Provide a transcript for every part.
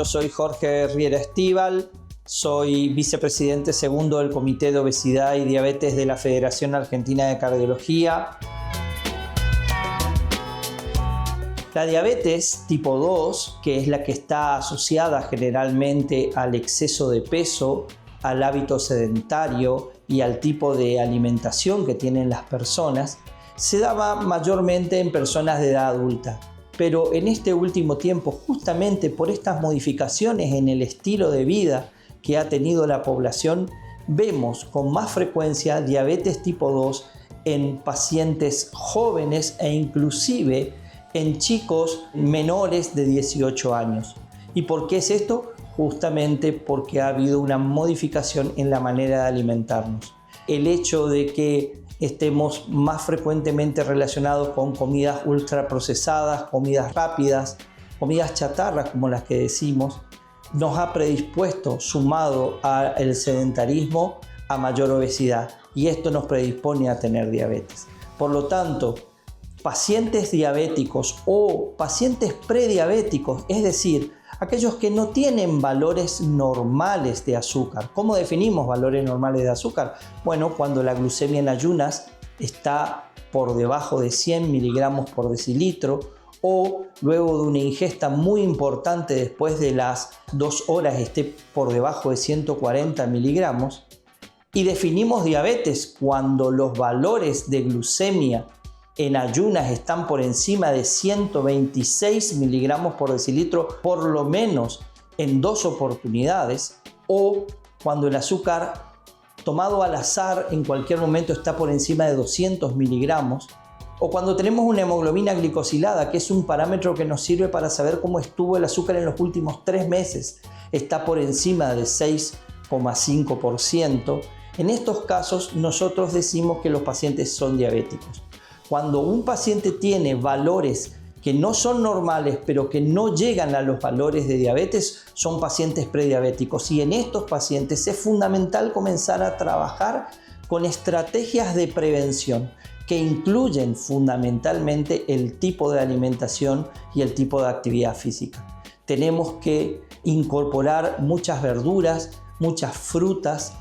Yo soy Jorge Riera Estíbal, soy vicepresidente segundo del Comité de Obesidad y Diabetes de la Federación Argentina de Cardiología. La diabetes tipo 2, que es la que está asociada generalmente al exceso de peso, al hábito sedentario y al tipo de alimentación que tienen las personas, se daba mayormente en personas de edad adulta. Pero en este último tiempo, justamente por estas modificaciones en el estilo de vida que ha tenido la población, vemos con más frecuencia diabetes tipo 2 en pacientes jóvenes e inclusive en chicos menores de 18 años. ¿Y por qué es esto? Justamente porque ha habido una modificación en la manera de alimentarnos. El hecho de que estemos más frecuentemente relacionados con comidas ultraprocesadas, comidas rápidas, comidas chatarras como las que decimos, nos ha predispuesto, sumado al sedentarismo, a mayor obesidad, y esto nos predispone a tener diabetes. Por lo tanto, pacientes diabéticos o pacientes prediabéticos, es decir, aquellos que no tienen valores normales de azúcar. ¿Cómo definimos valores normales de azúcar? Bueno, cuando la glucemia en ayunas está por debajo de 100 miligramos por decilitro o luego de una ingesta muy importante después de las 2 horas esté por debajo de 140 miligramos. Y definimos diabetes cuando los valores de glucemia en ayunas están por encima de 126 miligramos por decilitro, por lo menos en 2 oportunidades, o cuando el azúcar tomado al azar en cualquier momento está por encima de 200 miligramos, o cuando tenemos una hemoglobina glicosilada, que es un parámetro que nos sirve para saber cómo estuvo el azúcar en los últimos 3 meses, está por encima de 6,5%. En estos casos nosotros decimos que los pacientes son diabéticos. Cuando un paciente tiene valores que no son normales, pero que no llegan a los valores de diabetes, son pacientes prediabéticos. Y en estos pacientes es fundamental comenzar a trabajar con estrategias de prevención que incluyen fundamentalmente el tipo de alimentación y el tipo de actividad física. Tenemos que incorporar muchas verduras, muchas frutas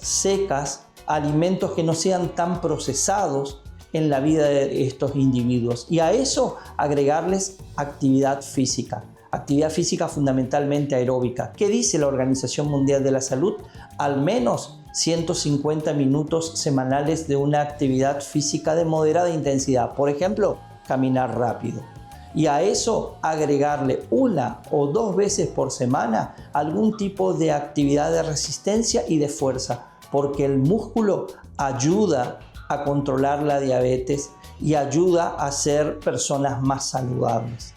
secas, alimentos que no sean tan procesados en la vida de estos individuos, y a eso agregarles actividad física fundamentalmente aeróbica. ¿Qué dice la Organización Mundial de la Salud? Al menos 150 minutos semanales de una actividad física de moderada intensidad, por ejemplo, caminar rápido. Y a eso agregarle 1 o 2 veces por semana algún tipo de actividad de resistencia y de fuerza, porque el músculo ayuda a controlar la diabetes y ayuda a ser personas más saludables.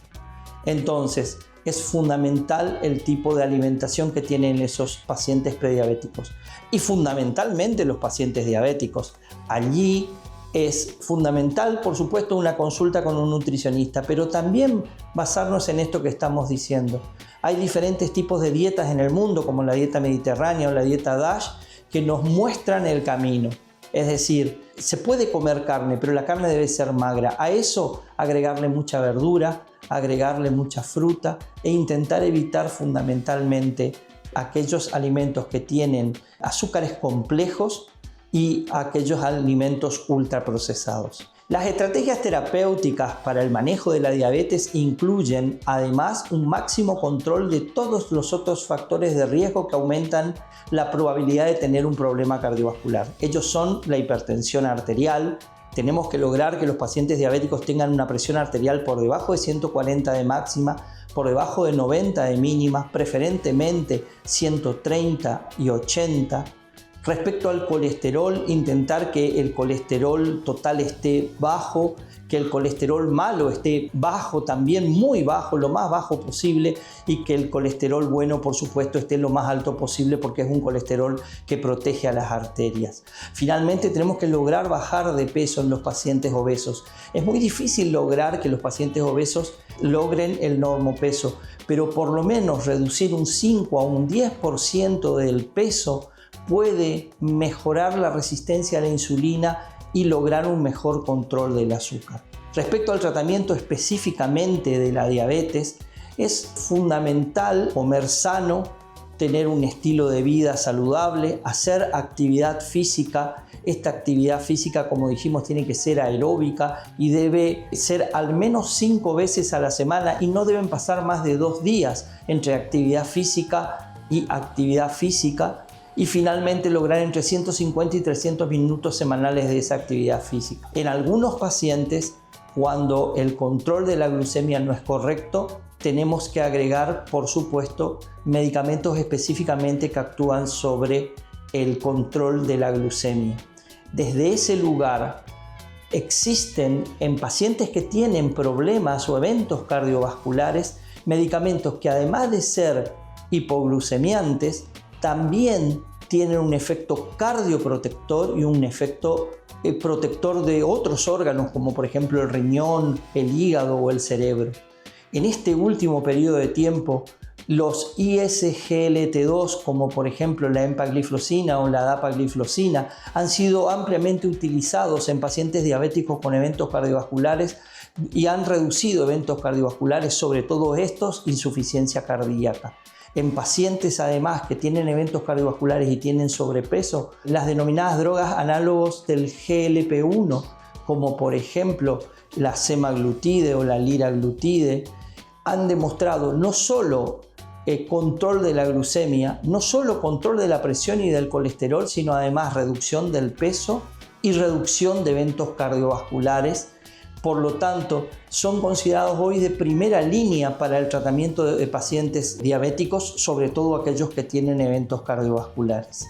Entonces, es fundamental el tipo de alimentación que tienen esos pacientes prediabéticos y fundamentalmente los pacientes diabéticos. Allí es fundamental, por supuesto, una consulta con un nutricionista, pero también basarnos en esto que estamos diciendo. Hay diferentes tipos de dietas en el mundo, como la dieta mediterránea o la dieta DASH, que nos muestran el camino. Es decir, se puede comer carne, pero la carne debe ser magra. A eso agregarle mucha verdura, agregarle mucha fruta e intentar evitar fundamentalmente aquellos alimentos que tienen azúcares complejos y aquellos alimentos ultraprocesados. Las estrategias terapéuticas para el manejo de la diabetes incluyen además un máximo control de todos los otros factores de riesgo que aumentan la probabilidad de tener un problema cardiovascular. Ellos son la hipertensión arterial. Tenemos que lograr que los pacientes diabéticos tengan una presión arterial por debajo de 140 de máxima, por debajo de 90 de mínima, preferentemente 130 y 80. Respecto al colesterol, intentar que el colesterol total esté bajo, que el colesterol malo esté bajo, también muy bajo, lo más bajo posible, y que el colesterol bueno, por supuesto, esté lo más alto posible porque es un colesterol que protege a las arterias. Finalmente, tenemos que lograr bajar de peso en los pacientes obesos. Es muy difícil lograr que los pacientes obesos logren el normopeso, pero por lo menos reducir un 5 a un 10% del peso puede mejorar la resistencia a la insulina y lograr un mejor control del azúcar. Respecto al tratamiento específicamente de la diabetes, Es fundamental comer sano, tener un estilo de vida saludable, hacer actividad física. Esta actividad física, como dijimos, tiene que ser aeróbica y debe ser al menos 5 veces a la semana y no deben pasar más de 2 días entre actividad física y actividad física. Y finalmente lograr entre 150 y 300 minutos semanales de esa actividad física. En algunos pacientes, cuando el control de la glucemia no es correcto, tenemos que agregar, por supuesto, medicamentos específicamente que actúan sobre el control de la glucemia. Desde ese lugar, existen en pacientes que tienen problemas o eventos cardiovasculares medicamentos que, además de ser hipoglucemiantes, también tienen un efecto cardioprotector y un efecto protector de otros órganos, como por ejemplo el riñón, el hígado o el cerebro. En este último periodo de tiempo, los ISGLT2, como por ejemplo la empagliflozina o la dapagliflozina, han sido ampliamente utilizados en pacientes diabéticos con eventos cardiovasculares y han reducido eventos cardiovasculares, sobre todo estos, insuficiencia cardíaca. En pacientes además que tienen eventos cardiovasculares y tienen sobrepeso, las denominadas drogas análogos del GLP-1, como por ejemplo la semaglutide o la liraglutide, han demostrado no solo control de la glucemia, no solo control de la presión y del colesterol, sino además reducción del peso y reducción de eventos cardiovasculares. Por lo tanto, son considerados hoy de primera línea para el tratamiento de pacientes diabéticos, sobre todo aquellos que tienen eventos cardiovasculares.